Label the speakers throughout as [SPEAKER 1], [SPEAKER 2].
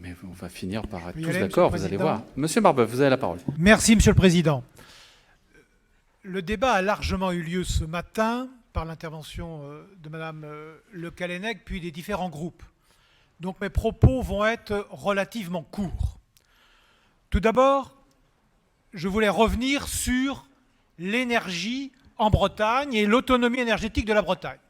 [SPEAKER 1] Mais on va finir par être
[SPEAKER 2] Oui,
[SPEAKER 1] tous
[SPEAKER 2] allez,
[SPEAKER 1] d'accord,
[SPEAKER 2] Monsieur
[SPEAKER 1] vous
[SPEAKER 2] le
[SPEAKER 1] allez
[SPEAKER 2] Président.
[SPEAKER 1] voir. Monsieur Marbeuf, vous avez la parole.
[SPEAKER 2] Merci, Monsieur le Président. Le débat a largement eu lieu ce matin par l'intervention de Madame Le Callennec, puis des différents groupes. Donc mes propos vont être relativement courts. Tout d'abord, je voulais revenir sur l'énergie en Bretagne et l'autonomie énergétique de la Bretagne.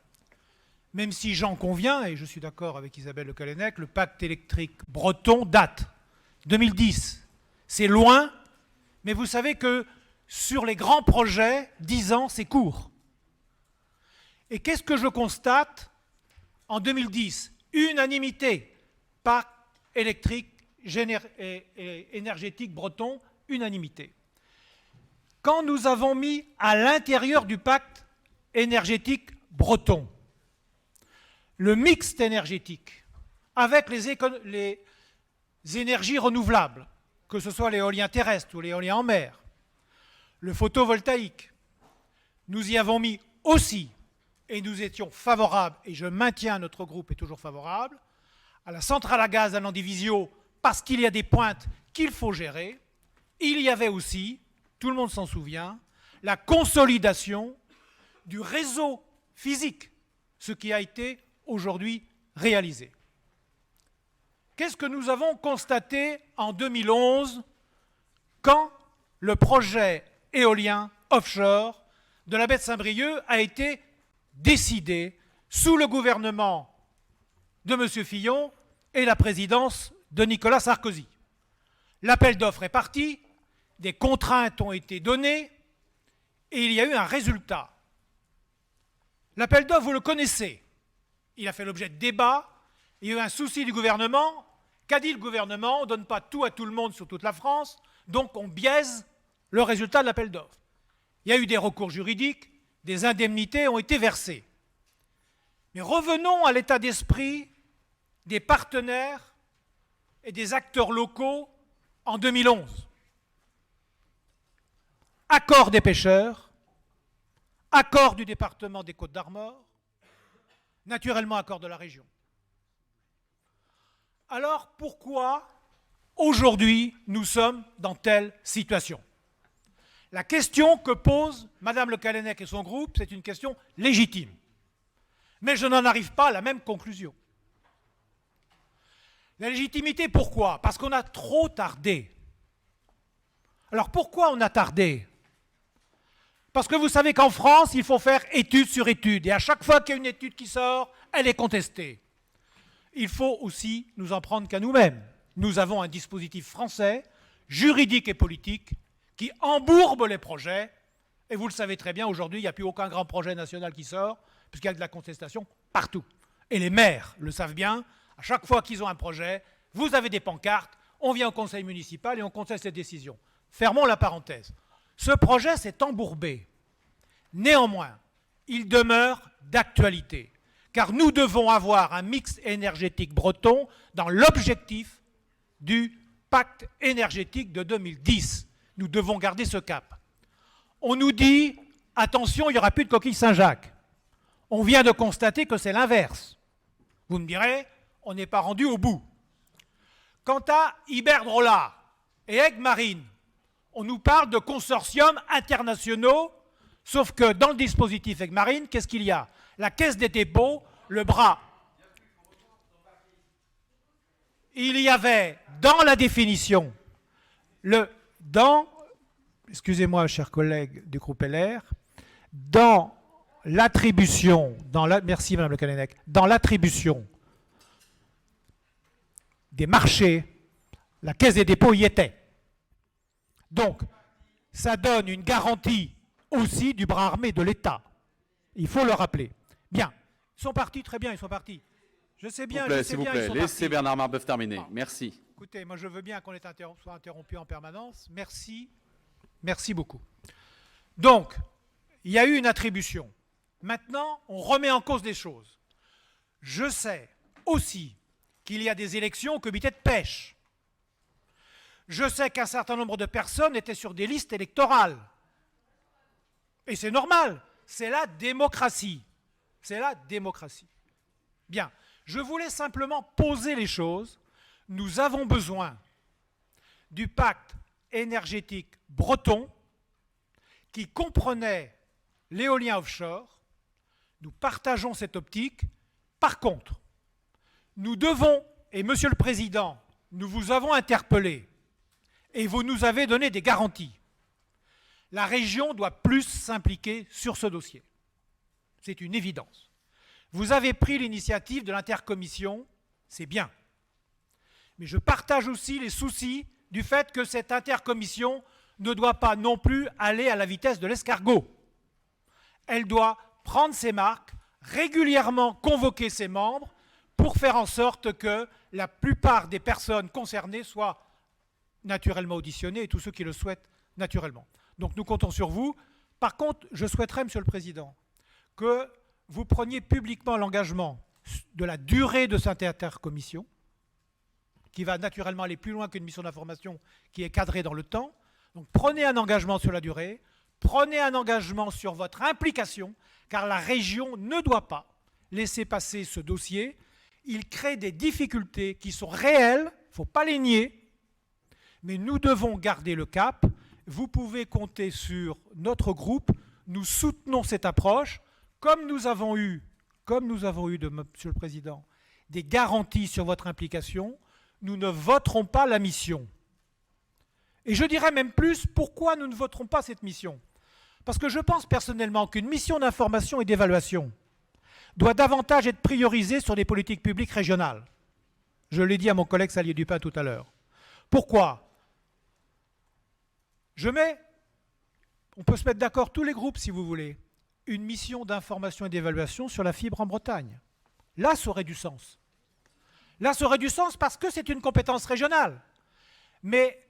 [SPEAKER 2] Même si j'en conviens, et je suis d'accord avec Isabelle Le Callennec, le pacte électrique breton date 2010. C'est loin, mais vous savez que sur les grands projets, 10 ans, c'est court. Et qu'est-ce que je constate en 2010? Unanimité, pacte électrique et énergétique breton, unanimité. Quand nous avons mis à l'intérieur du pacte énergétique breton le mixte énergétique avec les énergies renouvelables, que ce soit l'éolien terrestre ou l'éolien en mer, le photovoltaïque, nous y avons mis aussi, et nous étions favorables, et je maintiens, notre groupe est toujours favorable, à la centrale à gaz à Landivisiau, parce qu'il y a des pointes qu'il faut gérer. Il y avait aussi, tout le monde s'en souvient, la consolidation du réseau physique, ce qui a été aujourd'hui réalisé. Qu'est-ce que nous avons constaté en 2011 quand le projet éolien offshore de la baie de Saint-Brieuc a été décidé sous le gouvernement de M. Fillon et la présidence de Nicolas Sarkozy? L'appel d'offres est parti, des contraintes ont été données et il y a eu un résultat. L'appel d'offres, vous le connaissez. Il a fait l'objet de débats. Il y a eu un souci du gouvernement. Qu'a dit le gouvernement? On ne donne pas tout à tout le monde sur toute la France, donc on biaise le résultat de l'appel d'offres. Il y a eu des recours juridiques, des indemnités ont été versées. Mais revenons à l'état d'esprit des partenaires et des acteurs locaux en 2011. Accord des pêcheurs, accord du département des Côtes-d'Armor, naturellement accord de la région. Alors pourquoi aujourd'hui nous sommes dans telle situation? La question que pose Mme Le Callennec et son groupe, c'est une question légitime. Mais je n'en arrive pas à la même conclusion. La légitimité, pourquoi? Parce qu'on a trop tardé. Alors pourquoi on a tardé? Parce que vous savez qu'en France, il faut faire étude sur étude. Et à chaque fois qu'il y a une étude qui sort, elle est contestée. Il faut aussi nous en prendre qu'à nous-mêmes. Nous avons un dispositif français, juridique et politique, qui embourbe les projets. Et vous le savez très bien, aujourd'hui, il n'y a plus aucun grand projet national qui sort, puisqu'il y a de la contestation partout. Et les maires le savent bien. À chaque fois qu'ils ont un projet, vous avez des pancartes, on vient au conseil municipal et on conteste les décisions. Fermons la parenthèse. Ce projet s'est embourbé. Néanmoins, il demeure d'actualité, car nous devons avoir un mix énergétique breton dans l'objectif du pacte énergétique de 2010. Nous devons garder ce cap. On nous dit, attention, il n'y aura plus de coquille Saint-Jacques. On vient de constater que c'est l'inverse. Vous me direz, on n'est pas rendu au bout. Quant à Iberdrola et Aigues Marines, on nous parle de consortiums internationaux, sauf que dans le dispositif Aigues Marines, qu'est-ce qu'il y a? La Caisse des dépôts, le bras. Il y avait dans la définition, excusez-moi, chers collègues du groupe LR, dans l'attribution, merci Madame Le Callennec, dans l'attribution des marchés, la Caisse des dépôts y était. Donc, ça donne une garantie aussi du bras armé de l'État. Il faut le rappeler. Bien. Ils sont partis, très bien, ils sont partis. Je sais bien,
[SPEAKER 1] S'il vous plaît, laissez Bernard Marbeuf terminer. Merci.
[SPEAKER 2] Écoutez, moi je veux bien qu'on soit interrompu en permanence. Merci. Merci beaucoup. Donc, il y a eu une attribution. Maintenant, on remet en cause des choses. Je sais aussi qu'il y a des élections au comité de pêche. Je sais qu'un certain nombre de personnes étaient sur des listes électorales. Et c'est normal, c'est la démocratie. C'est la démocratie. Bien, je voulais simplement poser les choses. Nous avons besoin du pacte énergétique breton qui comprenait l'éolien offshore. Nous partageons cette optique. Par contre, nous devons, et Monsieur le Président, nous vous avons interpellé et vous nous avez donné des garanties. La région doit plus s'impliquer sur ce dossier. C'est une évidence. Vous avez pris l'initiative de l'intercommission, c'est bien. Mais je partage aussi les soucis du fait que cette intercommission ne doit pas non plus aller à la vitesse de l'escargot. Elle doit prendre ses marques, régulièrement convoquer ses membres pour faire en sorte que la plupart des personnes concernées soient naturellement auditionnées et tous ceux qui le souhaitent naturellement. Donc nous comptons sur vous. Par contre, je souhaiterais, Monsieur le Président, que vous preniez publiquement l'engagement de la durée de cette intercommission, qui va naturellement aller plus loin qu'une mission d'information qui est cadrée dans le temps. Donc prenez un engagement sur la durée, prenez un engagement sur votre implication, car la région ne doit pas laisser passer ce dossier. Il crée des difficultés qui sont réelles, il ne faut pas les nier, mais nous devons garder le cap. Vous pouvez compter sur notre groupe, nous soutenons cette approche, comme nous avons eu de Monsieur le Président des garanties sur votre implication. Nous ne voterons pas la mission. Et je dirais même plus, pourquoi nous ne voterons pas cette mission? Parce que je pense personnellement qu'une mission d'information et d'évaluation doit davantage être priorisée sur des politiques publiques régionales. Je l'ai dit à mon collègue Salier Dupin tout à l'heure. Pourquoi? On peut se mettre d'accord tous les groupes si vous voulez, une mission d'information et d'évaluation sur la fibre en Bretagne. Là, ça aurait du sens. Là, ça aurait du sens parce que c'est une compétence régionale. Mais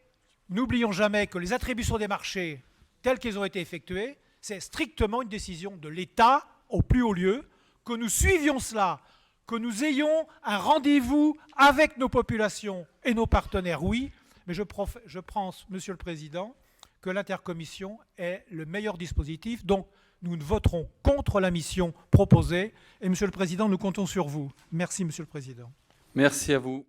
[SPEAKER 2] n'oublions jamais que les attributions des marchés, telles qu'elles ont été effectuées, c'est strictement une décision de l'État au plus haut lieu, que nous suivions cela, que nous ayons un rendez-vous avec nos populations et nos partenaires, oui, mais je pense, Monsieur le Président, que l'intercommission est le meilleur dispositif. Donc, nous voterons contre la mission proposée. Et Monsieur le Président, nous comptons sur vous. Merci, Monsieur le Président.
[SPEAKER 1] Merci à vous.